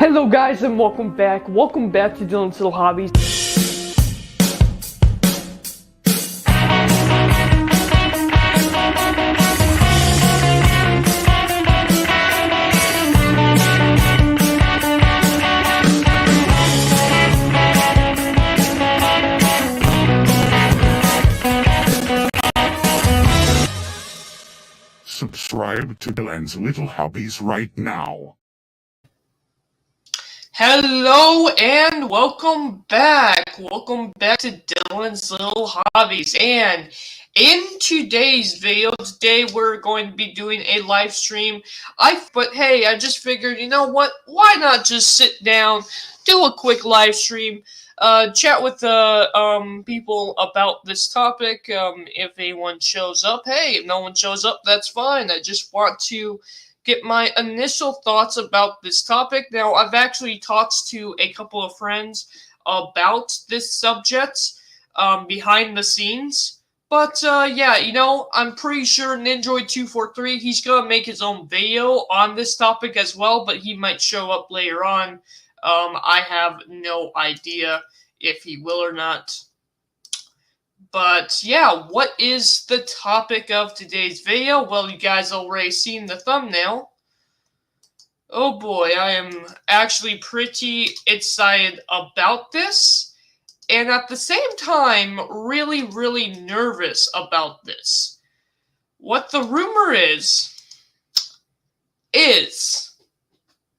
Hello guys and welcome back. Welcome back to Dylan's Little Hobbies. Subscribe to Dylan's Little Hobbies right now. Hello and welcome back. Welcome back to Dylan's Little Hobbies. And in today's video, today we're going to be doing a live stream. But hey, I just figured, you know what? Why not just sit down, do a quick live stream, chat with people about this topic. If anyone shows up, hey, if no one shows up, that's fine. I just want to get my initial thoughts about this topic. Now, I've actually talked to a couple of friends about this subject behind the scenes. But, yeah, you know, I'm pretty sure Ninjoid243, he's going to make his own video on this topic as well, but he might show up later on. I have no idea if he will or not. But yeah, what is the topic of today's video? Well, you guys already seen the thumbnail. Oh boy, I am actually pretty excited about this. And at the same time, really nervous about this. What the rumor is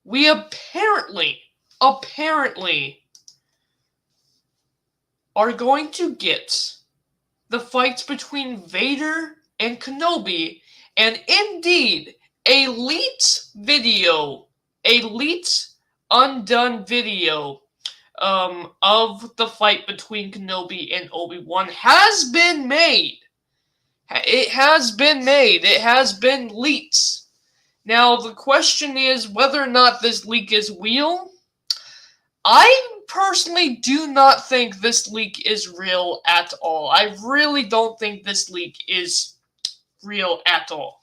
we apparently are going to get the fights between Vader and Kenobi, and indeed, a leaked undone video of the fight between Kenobi and Obi-Wan has been made. It has been leaked. Now, the question is whether or not this leak is real. I personally do not think this leak is real at all. I really don't think this leak is real at all.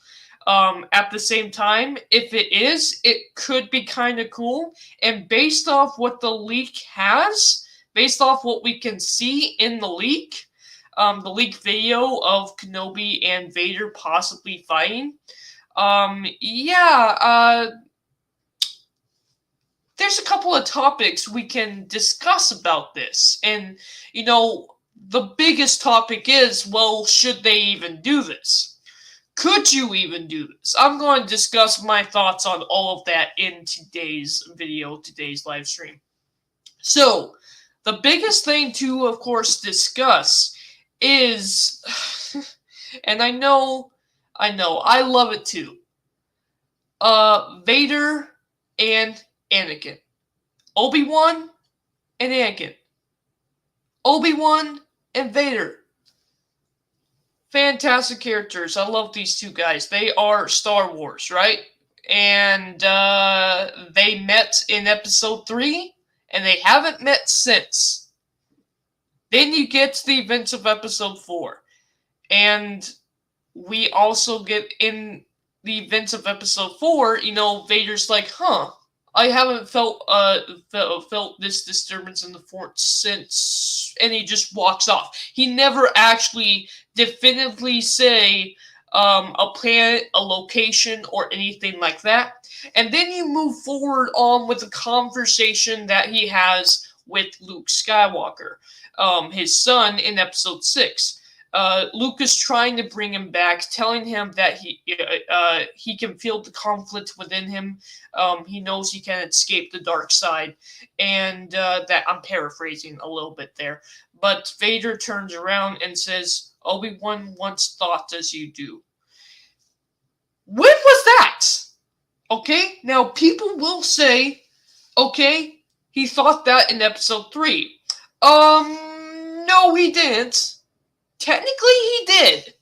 At the same time, if it is, it could be kind of cool. And based off what the leak has, based off what we can see in the leak video of Kenobi and Vader possibly fighting, there's a couple of topics we can discuss about this. And, you know, the biggest topic is, well, should they even do this? Could you even do this? I'm going to discuss my thoughts on all of that in today's video, today's live stream. So, the biggest thing to, of course, discuss is, and I know, I love it too, Vader and Anakin. Obi-Wan and Anakin. Obi-Wan and Vader. Fantastic characters. I love these two guys. They are Star Wars, right? And they met in episode 3, and they haven't met since. Then you get to the events of episode 4. And we also get in the events of episode 4, you know, Vader's like, I haven't felt this disturbance in the fort since, and he just walks off. He never actually definitively say a planet, a location, or anything like that. And then you move forward on with the conversation that he has with Luke Skywalker, his son, in episode 6. Luke is trying to bring him back, telling him that he can feel the conflict within him. He knows he can escape the dark side, and that I'm paraphrasing a little bit there. But Vader turns around and says, "Obi-Wan once thought as you do." When was that? Okay, now people will say, okay, he thought that in episode 3. No, he didn't. Technically, he did.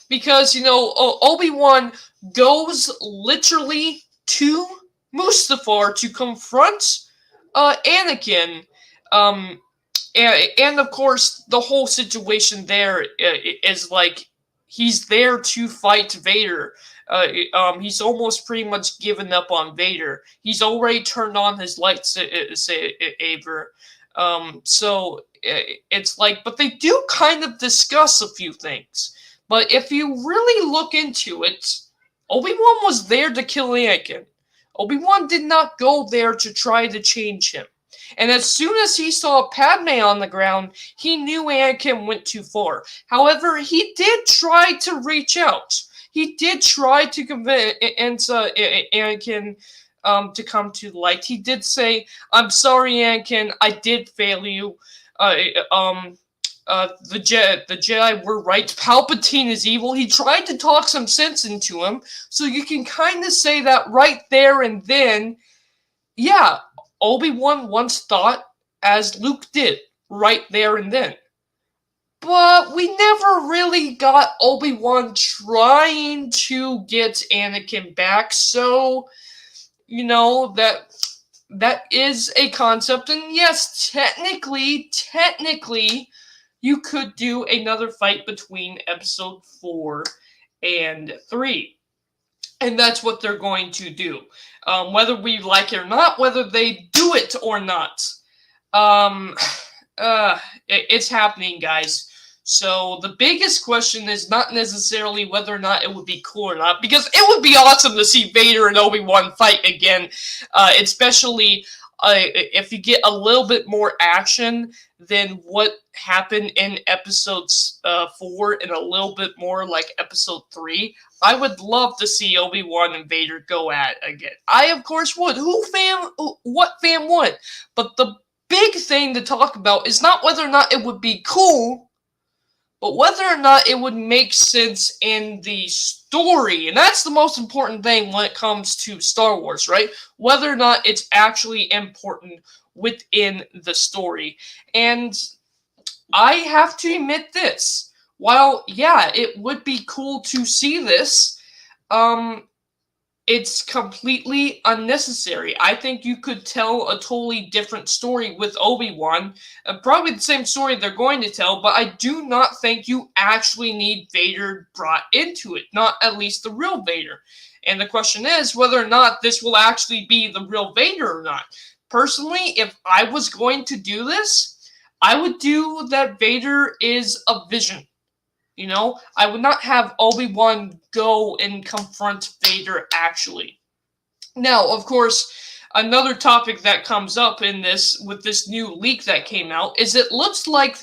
Because, you know, Obi-Wan goes literally to Mustafar to confront Anakin. And of course, the whole situation there is like, he's there to fight Vader. He's almost pretty much given up on Vader. He's already turned on his lightsaber. So it's like, but they do kind of discuss a few things. But if you really look into it, Obi-Wan was there to kill Anakin. Obi-Wan did not go there to try to change him. And as soon as he saw Padme on the ground, he knew Anakin went too far. However, he did try to reach out. He did try to convince Anakin to come to the light. He did say, "I'm sorry, Anakin, I did fail you. The Jedi were right. Palpatine is evil." He tried to talk some sense into him, so you can kind of say that right there and then, yeah, Obi-Wan once thought as Luke did, right there and then. But we never really got Obi-Wan trying to get Anakin back, so, you know, that is a concept, and yes, technically, you could do another fight between episode 4 and 3. And that's what they're going to do. Whether we like it or not, whether they do it or not. It's happening, guys. So the biggest question is not necessarily whether or not it would be cool or not, because it would be awesome to see Vader and Obi-Wan fight again, especially if you get a little bit more action than what happened in episodes 4 and a little bit more like episode 3. I would love to see Obi-Wan and Vader go at it again. I, of course, would. What fan would? But the big thing to talk about is not whether or not it would be cool, but whether or not it would make sense in the story. And that's the most important thing when it comes to Star Wars, right? Whether or not it's actually important within the story. And I have to admit this. While, yeah, it would be cool to see this, it's completely unnecessary. I think you could tell a totally different story with Obi-Wan. Probably the same story they're going to tell, but I do not think you actually need Vader brought into it. Not at least the real Vader. And the question is whether or not this will actually be the real Vader or not. Personally, if I was going to do this, I would do that Vader is a vision. You know, I would not have Obi-Wan go and confront Vader actually. Now, of course, another topic that comes up in this, with this new leak that came out, is it looks like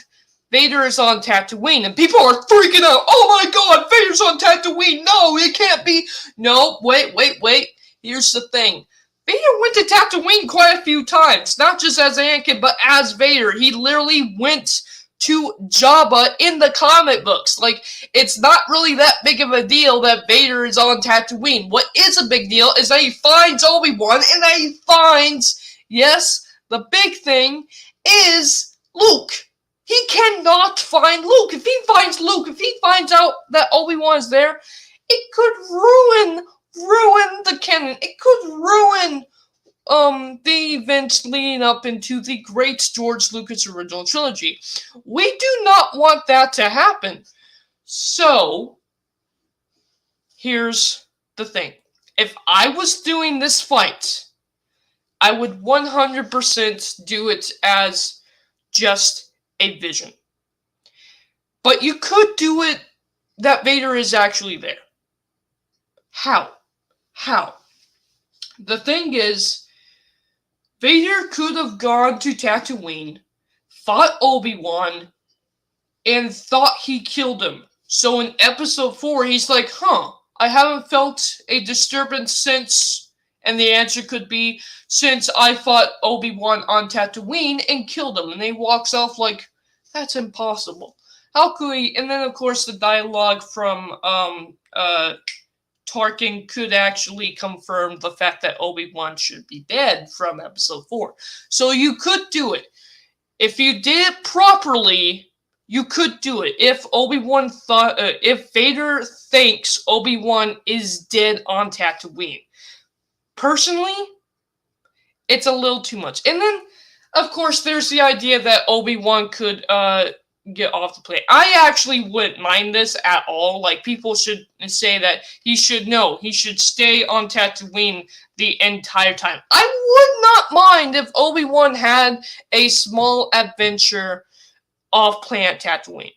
Vader is on Tatooine, and people are freaking out. Oh my god, Vader's on Tatooine! No, it can't be! No, wait. Here's the thing. Vader went to Tatooine quite a few times, not just as Anakin, but as Vader. He literally went to Jabba in the comic books. Like, it's not really that big of a deal that Vader is on Tatooine. What is a big deal is that he finds Obi-Wan, and that he finds, yes, the big thing is Luke. He cannot find Luke. If he finds Luke, if he finds out that Obi-Wan is there, it could ruin the canon. It could ruin the events leading up into the great George Lucas original trilogy. We do not want that to happen. So, here's the thing. If I was doing this fight, I would 100% do it as just a vision. But you could do it that Vader is actually there. How? The thing is, Vader could have gone to Tatooine, fought Obi-Wan, and thought he killed him. So in episode 4, he's like, I haven't felt a disturbance since, and the answer could be, since I fought Obi-Wan on Tatooine and killed him. And he walks off like, that's impossible. How could he? And then, of course, the dialogue from Tarkin could actually confirm the fact that Obi-Wan should be dead from episode 4. So you could do it. If you did it properly, you could do it. If if Vader thinks Obi-Wan is dead on Tatooine. Personally, it's a little too much. And then, of course, there's the idea that Obi-Wan could get off the planet. I actually wouldn't mind this at all. Like, people should say that he should know. He should stay on Tatooine the entire time. I would not mind if Obi-Wan had a small adventure off planet Tatooine.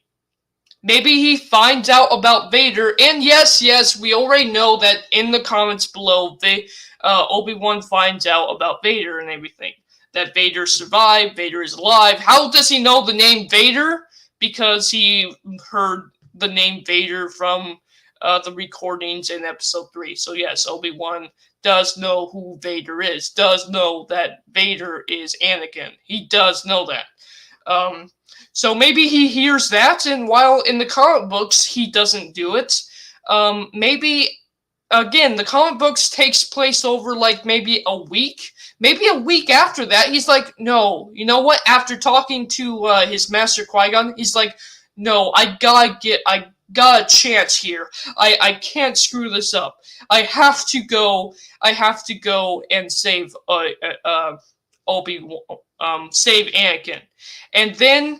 Maybe he finds out about Vader, and yes, we already know that in the comments below, Obi-Wan finds out about Vader and everything. That Vader survived, Vader is alive. How does he know the name Vader? Because he heard the name Vader from the recordings in episode 3. So yes, Obi-Wan does know who Vader is, does know that Vader is Anakin. He does know that. So maybe he hears that, and while in the comic books he doesn't do it, maybe, again, the comic books takes place over like maybe a week. Maybe a week after that, he's like, no, you know what? After talking to his master Qui-Gon, he's like, no, I got a chance here. I can't screw this up. I have to go and save save Anakin. And then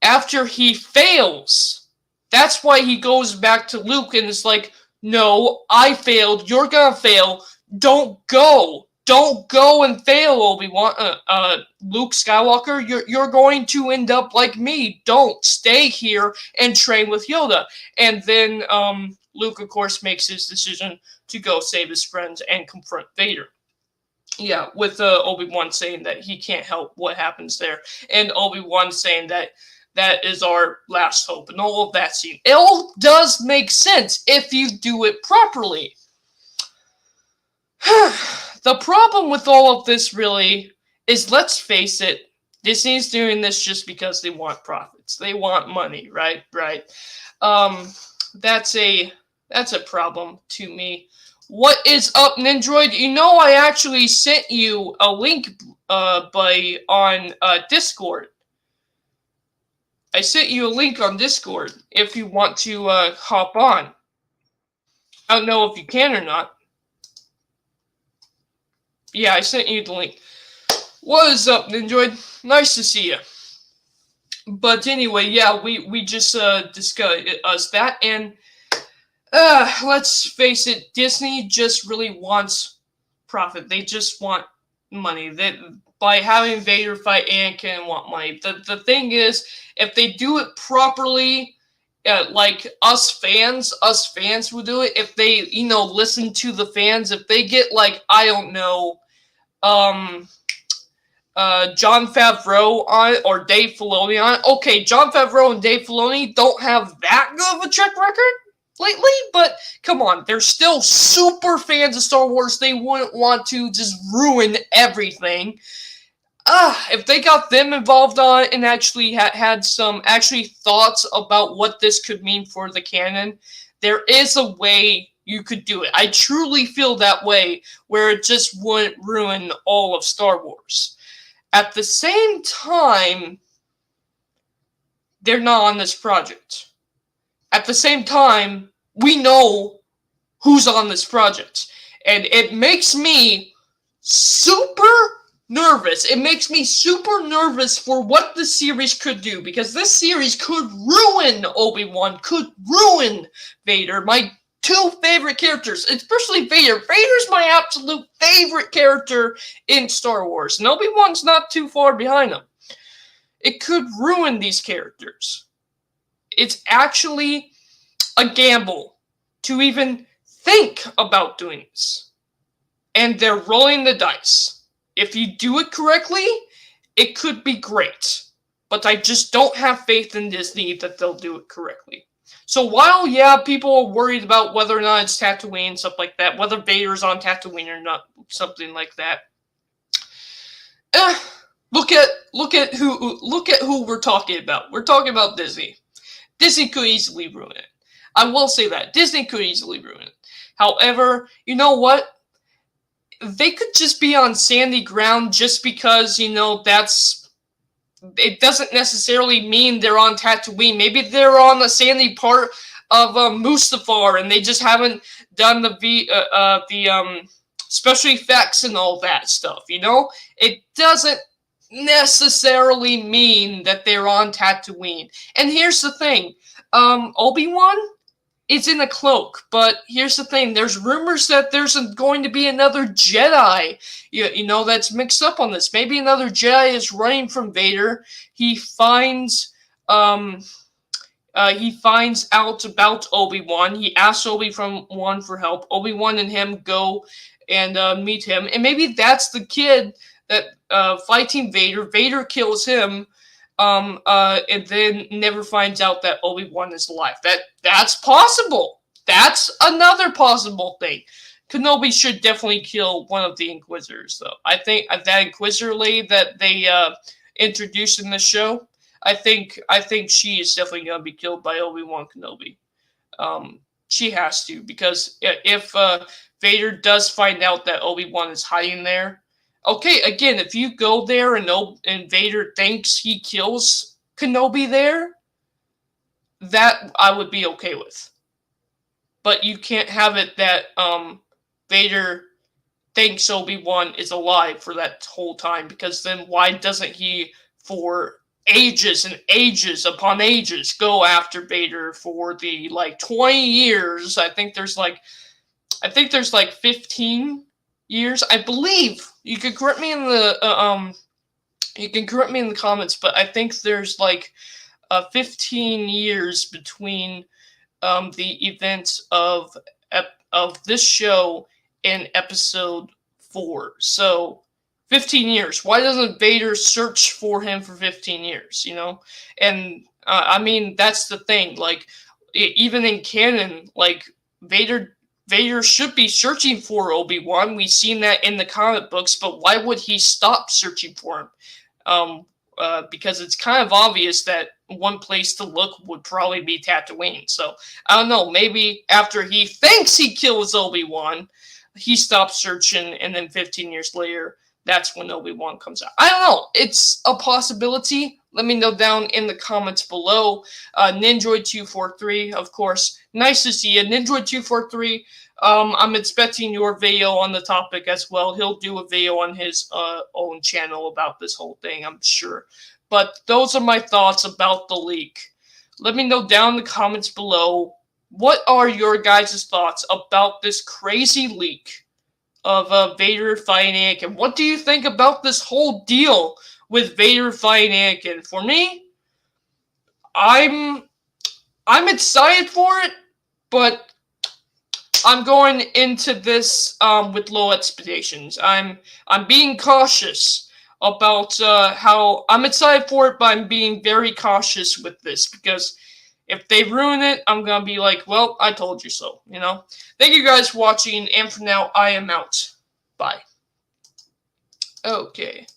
after he fails, that's why he goes back to Luke and is like, no, I failed. You're gonna fail. Don't go. Don't go and fail, Obi-Wan. Luke Skywalker, you're going to end up like me. Don't stay here and train with Yoda. And then Luke, of course, makes his decision to go save his friends and confront Vader. Yeah, with Obi-Wan saying that he can't help what happens there, and Obi-Wan saying that that is our last hope, and all of that scene. It all does make sense if you do it properly. The problem with all of this, really, is, let's face it, Disney's doing this just because they want profits. They want money, right? Right. That's a problem to me. What is up, Nindroid? You know, I actually sent you a link, on Discord. I sent you a link on Discord if you want to hop on. I don't know if you can or not. Yeah, I sent you the link. What is up, Nindroid? Nice to see you. But anyway, yeah, we just discussed that, and let's face it, Disney just really wants profit. They just want money. By having Vader fight Anakin and want money. The thing is, if they do it properly, like us fans will do it. If they, listen to the fans, if they get, like, I don't know, Jon Favreau on it, or Dave Filoni on it. Okay, Jon Favreau and Dave Filoni don't have that good of a track record lately, but come on, they're still super fans of Star Wars. They wouldn't want to just ruin everything. If they got them involved on it and actually had some thoughts about what this could mean for the canon, there is a way you could do it. I truly feel that way, where it just wouldn't ruin all of Star Wars. At the same time, they're not on this project. At the same time, we know who's on this project. And it makes me super nervous. It makes me super nervous for what the series could do, because this series could ruin Obi-Wan, could ruin Vader, my two favorite characters, especially Vader. Vader's my absolute favorite character in Star Wars, and Obi-Wan's not too far behind him. It could ruin these characters. It's actually a gamble to even think about doing this. And they're rolling the dice. If you do it correctly, it could be great. But I just don't have faith in Disney that they'll do it correctly. So while, yeah, people are worried about whether or not it's Tatooine, stuff like that, whether Vader's on Tatooine or not, something like that. Look at who we're talking about. We're talking about Disney. Disney could easily ruin it. I will say that. Disney could easily ruin it. However, you know what? They could just be on sandy ground just because, it doesn't necessarily mean they're on Tatooine. Maybe they're on the sandy part of Mustafar, and they just haven't done the special effects and all that stuff, It doesn't necessarily mean that they're on Tatooine. And here's the thing, Obi-Wan is in a cloak, but here's the thing, there's rumors that there's going to be another Jedi, you know, that's mixed up on this. Maybe another Jedi is running from Vader. He finds out about Obi-Wan. He asks Obi-Wan for help. Obi-Wan and him go and meet him. And maybe that's the kid that fighting Vader. Vader kills him, and then never finds out that Obi-Wan is alive. That's possible. That's another possible thing. Kenobi should definitely kill one of the Inquisitors, though. I think that Inquisitor lady that they introduced in the show, I think she is definitely gonna be killed by Obi-Wan Kenobi. She has to, because if Vader does find out that Obi-Wan is hiding there, okay, again, if you go there and Vader thinks he kills Kenobi there, that I would be okay with. But you can't have it that Vader thinks Obi-Wan is alive for that whole time, because then why doesn't he, for ages and ages upon ages, go after Vader for the 20 years? I think there's like 15 years, I believe. You can correct me in the comments, but I think there's 15 years between the events of this show and episode 4. So 15 years. Why doesn't Vader search for him for 15 years, you know? And I mean, that's the thing, even in canon, Vader should be searching for Obi-Wan. We've seen that in the comic books, but why would he stop searching for him? Because it's kind of obvious that one place to look would probably be Tatooine. So, I don't know, maybe after he thinks he kills Obi-Wan, he stops searching, and then 15 years later, that's when Obi-Wan comes out. I don't know. It's a possibility. Let me know down in the comments below. Ninjoid243, of course. Nice to see you. Ninjoid243, I'm expecting your video on the topic as well. He'll do a video on his own channel about this whole thing, I'm sure. But those are my thoughts about the leak. Let me know down in the comments below, what are your guys' thoughts about this crazy leak of Vader fighting Anakin? What do you think about this whole deal with Vader fighting Anakin? For me, I'm excited for it, but I'm going into this with low expectations. I'm being cautious about how I'm excited for it, but I'm being very cautious with this, because if they ruin it, I'm gonna be like, well, I told you so, you know? Thank you guys for watching, and for now, I am out. Bye. Okay.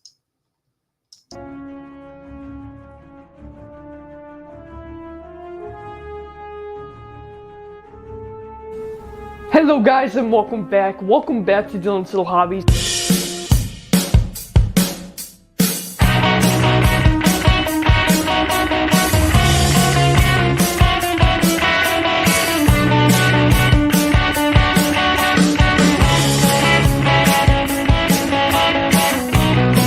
Hello guys and welcome back to Dylan's Little Hobbies.